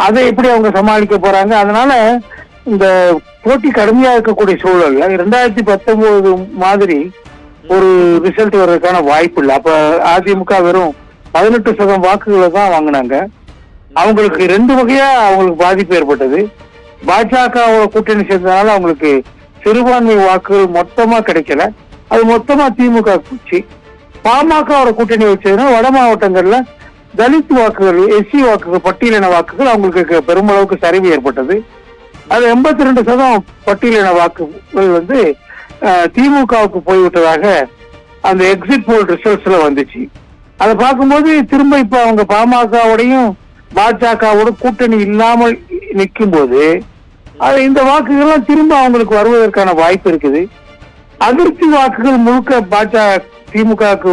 அதை எப்படி அவங்க சமாளிக்க போறாங்க? அதனால இந்த போட்டி கடுமையா இருக்கக்கூடிய சூழல்ல 2019 மாதிரி ஒரு ரிசல்ட் வர்றதுக்கான வாய்ப்பு இல்லை. அப்ப அதிமுக வெறும் 18% வாக்குகளை தான் வாங்கினாங்க. அவங்களுக்கு 2 வகையா அவங்களுக்கு பாதிப்பு ஏற்பட்டது. பாஜகவோட கூட்டணி சேர்ந்ததுனால அவங்களுக்கு சிறுபான்மை வாக்குகள் மொத்தமா கிடைக்கல, அது மொத்தமா திமுக போச்சு. பாமகவோட கூட்டணி வச்சதுன்னா வட மாவட்டங்கள்ல தலித் வாக்குகள், எஸ்சி வாக்குகள், பட்டியலின வாக்குகள் அவங்களுக்கு பெருமளவுக்கு சரிவு ஏற்பட்டது. அது 82% பட்டியலின வாக்குகள் திமுகவுக்கு போய்விட்டதாக அந்த எக்ஸிட் போல் ரிசல்ட்ஸ்ல வந்துச்சு. அதை பார்க்கும்போது திரும்ப இப்ப அவங்க பாமகவோடையும் பாஜகவோட கூட்டணி இல்லாமல் நிற்கும் போது அது இந்த வாக்குகள்லாம் திரும்ப அவங்களுக்கு வருவதற்கான வாய்ப்பு இருக்குது. அதிருப்தி வாக்குகள் முழுக்க திமுகவுக்கு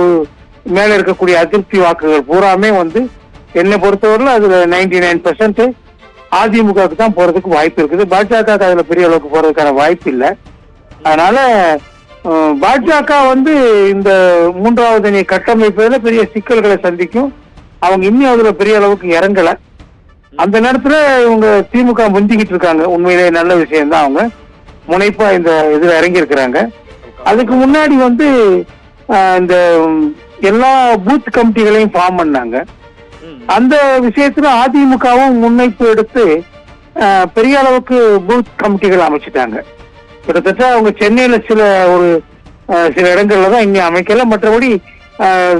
மேல இருக்கக்கூடிய அதிருப்தி வாக்குகள் பூராமே என்னை பொறுத்தவரையில் அதுல 99% அதிமுகவுக்கு தான் போறதுக்கு வாய்ப்பு இருக்குது. பாஜக அதுல பெரிய அளவுக்கு போறதுக்கான வாய்ப்பு இல்லை. அதனால பாஜக இந்த 3வது அணி கட்டமைப்பதில் பெரிய சிக்கல்களை சந்திக்கும். அவங்க இன்னும் அதுல பெரிய அளவுக்கு இறங்கல. அந்த நேரத்துல இவங்க திமுக முந்திக்கிட்டு இருக்காங்க. உண்மையிலே நல்ல விஷயம் தான். அவங்க முனைப்பா இந்த இதுல இறங்கி இருக்கிறாங்க. அதுக்கு முன்னாடி இந்த எல்லா பூத் கமிட்டிகளையும் ஃபார்ம் பண்ணாங்க. அந்த விஷயத்துல அதிமுகவும் முன்னைப்பு எடுத்து பெரிய அளவுக்கு பூத் கமிட்டிகள் அமைச்சிட்டாங்க. கிட்டத்தட்ட அவங்க சென்னையில சில இடங்கள்ல தான் இங்க அமைக்கல, மற்றபடி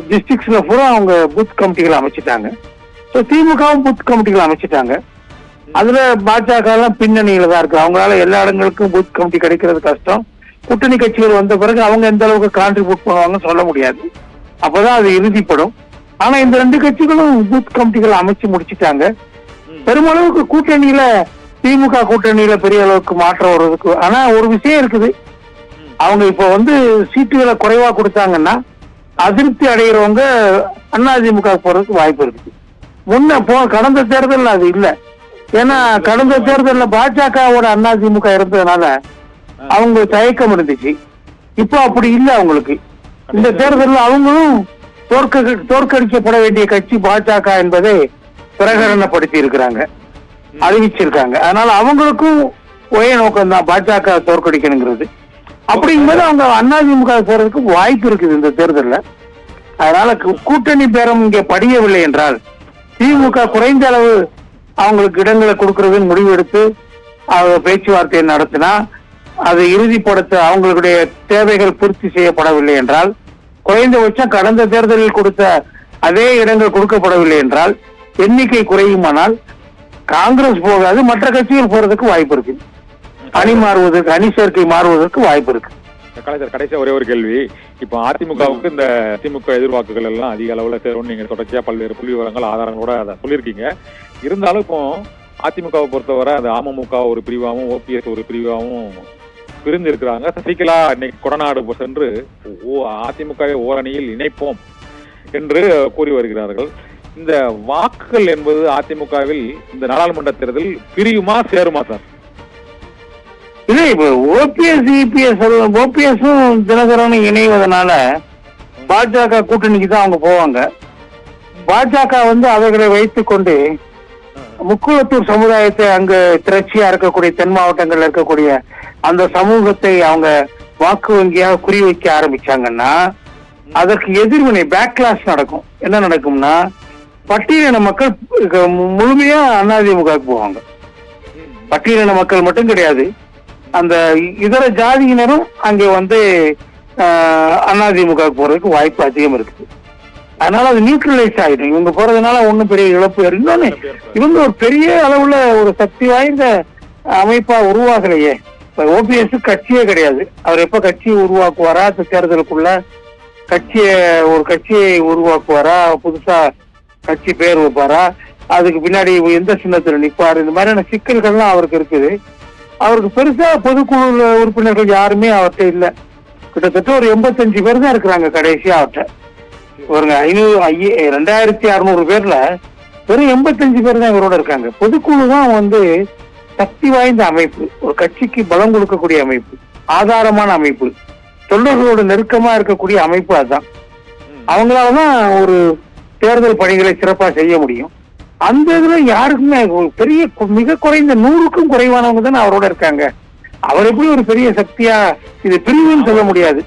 டிஸ்ட்ரிக்ட்ஸ்ல பூரா அவங்க பூத் கமிட்டிகள் அமைச்சிட்டாங்க. ஸோ திமுகவும் பூத் கமிட்டிகள் அமைச்சிட்டாங்க. அதுல பாஜக எல்லாம் பின்னணியில தான் இருக்கு. அவங்களால எல்லா இடங்களுக்கும் பூத் கமிட்டி கிடைக்கிறது கஷ்டம். கூட்டணி கட்சிகள் வந்த பிறகு அவங்க எந்த அளவுக்கு கான்ட்ரிபியூட் பண்ணுவாங்கன்னு சொல்ல முடியாது. அப்பதான் அது இறுதிப்படும். ஆனா இந்த 2 கட்சிகளும் பூத் கமிட்டிகள் அமைச்சு முடிச்சுட்டாங்க. பெருமளவுக்கு கூட்டணியில திமுக கூட்டணியில பெரிய அளவுக்கு மாற்றம் வர்றதுக்கு. ஆனா ஒரு விஷயம் இருக்குது, அவங்க இப்ப சீட்டுகளை குறைவா கொடுத்தாங்கன்னா அதிருப்தி அடைகிறவங்க அதிமுக போறதுக்கு வாய்ப்பு இருக்குது. கடந்த தேர்தல் அது இல்லை. ஏன்னா கடந்த தேர்தலில் பாஜகவோட அதிமுக இருந்ததுனால அவங்க தயக்கம் இருந்துச்சு. இப்போ அப்படி இல்லை அவங்களுக்கு. இந்த தேர்தலில் அவங்களும் தோற்கடிக்கப்பட வேண்டிய கட்சி பாஜக என்பதை பிரகடனப்படுத்தி இருக்கிறாங்க, அறிவிச்சிருக்காங்க. அதனால அவங்களுக்கும் ஒரே நோக்கம் தான், பாஜக தோற்கடிக்கணுங்கிறது. அப்படிங்கும்போது அவங்க அதிமுக சேர்றதுக்கு வாய்ப்பு இருக்குது இந்த தேர்தலில். அதனால கூட்டணி பேரம் இங்கே படியவில்லை என்றால் திமுக குறைந்த அளவு அவங்களுக்கு இடங்களை கொடுக்கறதுன்னு முடிவெடுத்து பேச்சுவார்த்தையை நடத்தினா அதை இறுதிப்படுத்த அவங்களுடைய தேவைகள் பூர்த்தி செய்யப்படவில்லை என்றால், குறைந்தபட்சம் கடந்த தேர்தலில் கொடுத்த அதே இடங்கள் கொடுக்கப்படவில்லை என்றால் எண்ணிக்கை குறையுமானால் காங்கிரஸ் போகாது, மற்ற கட்சிகள் போறதுக்கு வாய்ப்பு இருக்கு. அணி சேர்க்கை மாறுவதற்கு வாய்ப்பு இருக்கு. கடைசியா ஒரே ஒரு கேள்வி. இப்போ அதிமுகவுக்கு இந்த திமுக எதிர்வாக்குகள் எல்லாம் அதிக அளவுல சேரும், நீங்க தொடர்ச்சியா பல்வேறு புள்ளி விவரங்கள் ஆதாரங்களோட அதை சொல்லியிருக்கீங்க. இருந்தாலும் இப்போ அதிமுகவை பொறுத்தவரை அது அமமுக ஒரு பிரிவாகவும் ஓபிஎஸ் ஒரு பிரிவாகவும் பிரிந்து இருக்கிறாங்க. சசிகலா இன்னைக்கு கொடநாடு சென்று அதிமுகவை ஓரணியில் இணைப்போம் என்று கூறி வருகிறார்கள். இந்த வாக்குகள் என்பது அதிமுகவில் இந்த நாடாளுமன்ற தேர்தல் பிரியுமா சேருமா சார்? இல்ல, இப்ப ஓபிஎஸும் தினகரனும் இணைவதனால பாஜக கூட்டணிக்கு தான் அவங்க போவாங்க. பாஜக அவைகளை வைத்துக் கொண்டு முக்குளத்தூர் சமுதாயத்தை அங்கு திரட்சியா இருக்கக்கூடிய தென் மாவட்டங்கள்ல இருக்கக்கூடிய அந்த சமூகத்தை அவங்க வாக்கு வங்கியாக குறிவைக்க ஆரம்பிச்சாங்கன்னா அதற்கு எதிர்வினை பேக்லாஷ் நடக்கும். என்ன நடக்கும்னா பட்டியலின மக்கள் முழுமையா அதிமுகவுக்கு போவாங்க. பட்டியலின மக்கள் மட்டும் கிடையாது, அந்த இதர ஜாதியினரும் அங்கே அதிமுகவுக்கு போறதுக்கு வாய்ப்பு அதிகம் இருக்குது. அதனால அது நியூட்ரலைஸ் ஆயிடும். இவங்க போறதுனால ஒன்னும் பெரிய இழப்பு. இன்னொன்னு, இவங்க ஒரு பெரிய அளவுல ஒரு சக்தி வாய்ந்த அமைப்பா உருவாகலையே. ஓபிஎஸ் கட்சியே கிடையாது. அவர் எப்ப கட்சியை உருவாக்குவாரா, தேர்தலுக்குள்ள ஒரு கட்சியை உருவாக்குவாரா, புதுசா கட்சி பேர் வைப்பாரா, அதுக்கு பின்னாடி எந்த சின்னத்துல நிப்பாரு, இந்த மாதிரியான சிக்கல்கள்லாம் அவருக்கு இருக்குது. அவருக்கு பெருசா பொதுக்குழு உறுப்பினர்கள் யாருமே அவர்கிட்ட இல்ல. கிட்டத்தட்ட ஒரு 85 பேர் தான் இருக்கிறாங்க கடைசியா அவர்கிட்ட. ஒரு 2600 பேர்ல வெறும் 85 பேர் தான் இவரோட இருக்காங்க. பொதுக்குழு தான் சக்தி வாய்ந்த அமைப்பு, ஒரு கட்சிக்கு பலம் கொடுக்கக்கூடிய அமைப்பு, ஆதாரமான அமைப்பு, தொண்டர்களோட நெருக்கமா இருக்கக்கூடிய அமைப்பு. அதுதான் அவங்களாலதான் ஒரு தேர்தல் பணிகளை சிறப்பா செய்ய முடியும். அந்த இதுல யாருக்குமே ஒரு பெரிய மிக குறைந்த 100க்கும் குறைவானவங்க தானே அவரோட இருக்காங்க. அவர் எப்படி ஒரு பெரிய சக்தியா இது பிரிவுன்னு சொல்ல முடியாது.